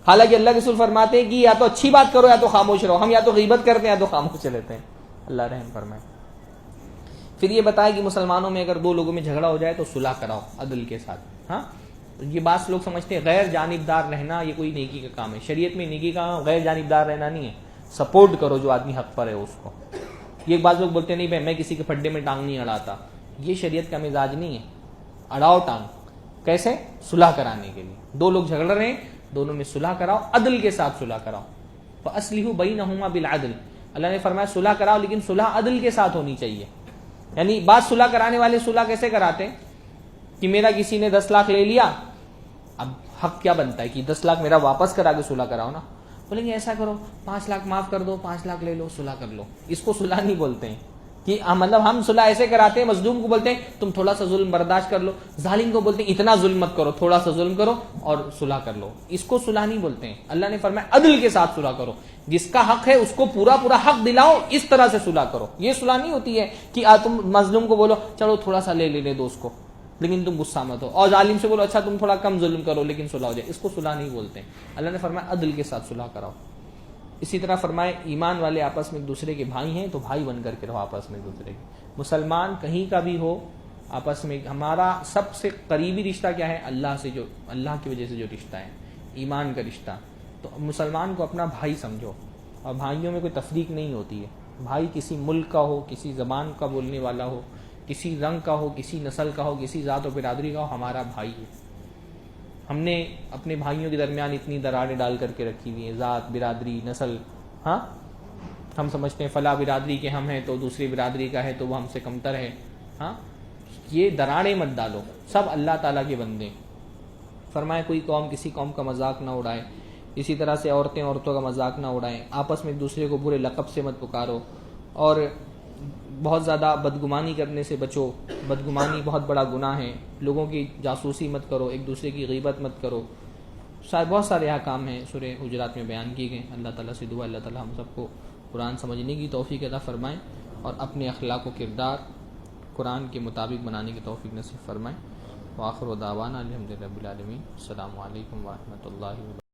حالانکہ اللہ کے رسول فرماتے ہیں کہ یا تو اچھی بات کرو یا تو خاموش رہو. ہم یا تو غیبت کرتے ہیں یا تو خاموش رہتے ہیں. اللہ رحم فرمائے. پھر یہ بتایا کہ مسلمانوں میں اگر 2 لوگوں میں جھگڑا ہو جائے تو صلح کراؤ عدل کے ساتھ. ہاں، یہ بات لوگ سمجھتے ہیں غیر جانبدار رہنا یہ کوئی نیکی کا کام ہے. شریعت میں نیکی کا کام غیر جانبدار رہنا نہیں ہے، سپورٹ کرو جو آدمی حق پر ہے اس کو. یہ بات لوگ بولتے ہیں نہیں بھائی میں کسی کے پھڈے میں ٹانگ نہیں اڑاتا. یہ شریعت کا مزاج نہیں ہے. اڑاؤ ٹانگ، کیسے؟ صلح کرانے کے لیے. 2 لوگ جھگڑ رہے ہیں، دونوں میں صلح کراؤ، عدل کے ساتھ صلح کراؤ. فَأَصْلِحُوا بَيْنَهُمَا بِالْعَدْلِ. اللہ نے فرمایا صلح کراؤ، لیکن صلح عدل کے ساتھ ہونی چاہیے. یعنی بات صلح کرانے والے صلح کیسے کراتے ہیں کہ میرا کسی نے 10 لاکھ لے لیا، اب حق کیا بنتا ہے کہ 10 لاکھ میرا واپس کرا کے صلح کراؤ نا. بولیں گے ایسا کرو 5 لاکھ معاف کر دو، 5 لاکھ لے لو، صلح کر لو. اس کو صلح نہیں بولتے ہیں. کہ مطلب ہم صلح ایسے کراتے ہیں، مظلوم کو بولتے ہیں تم تھوڑا سا ظلم برداشت کر لو، ظالم کو بولتے ہیں اتنا ظلم مت کرو، تھوڑا سا ظلم کرو اور صلح کر لو. اس کو صلح نہیں بولتے ہیں. اللہ نے فرمایا عدل کے ساتھ صلح کرو، جس کا حق ہے اس کو پورا حق دلاؤ، اس طرح سے صلح کرو. یہ صلح نہیں ہوتی ہے کہ تم مظلوم کو بولو چلو تھوڑا سا لے دو اس کو لیکن تم غصہ مت ہو، اور ظالم سے بولو اچھا تم تھوڑا کم ظلم کرو لیکن صلح ہو جائے. اس کو صلح نہیں بولتے ہیں. اللہ نے فرمایا عدل کے ساتھ صلح کراؤ. اسی طرح فرمائے ایمان والے آپس میں ایک دوسرے کے بھائی ہیں تو بھائی بن کر کے رہو آپس میں ایک دوسرے کے. مسلمان کہیں کا بھی ہو آپس میں، ہمارا سب سے قریبی رشتہ کیا ہے؟ اللہ سے، جو اللہ کی وجہ سے جو رشتہ ہے، ایمان کا رشتہ. تو مسلمان کو اپنا بھائی سمجھو، اور بھائیوں میں کوئی تفریق نہیں ہوتی ہے. بھائی کسی ملک کا ہو، کسی زبان کا بولنے والا ہو، کسی رنگ کا ہو، کسی نسل کا ہو، کسی ذات و برادری کا ہو، ہمارا بھائی ہے. ہم نے اپنے بھائیوں کے درمیان اتنی دراڑیں ڈال کر کے رکھی ہوئی ہیں، ذات، برادری، نسل. ہاں، ہم سمجھتے ہیں فلاں برادری کے ہم ہیں تو دوسری برادری کا ہے تو وہ ہم سے کمتر ہے. ہاں، یہ دراڑیں مت ڈالو، سب اللہ تعالیٰ کے بندے. فرمائے کوئی قوم کسی قوم کا مذاق نہ اڑائے. اسی طرح سے عورتیں عورتوں کا مذاق نہ اڑائیں. آپس میں ایک دوسرے کو برے لقب سے مت پکارو، اور بہت زیادہ بدگمانی کرنے سے بچو. بدگمانی بہت بڑا گناہ ہے. لوگوں کی جاسوسی مت کرو، ایک دوسرے کی غیبت مت کرو. بہت سارے احکام ہیں سورہ حجرات میں بیان کیے گئے. اللہ تعالیٰ سے دعا اللہ تعالیٰ ہم سب کو قرآن سمجھنے کی توفیق عطا فرمائیں اور اپنے اخلاق و کردار قرآن کے مطابق بنانے کی توفیق نصیب فرمائیں. وآخر دعوانا الحمدللہ رب العالمین. السلام علیکم ورحمۃ اللہ وبرکاتہ.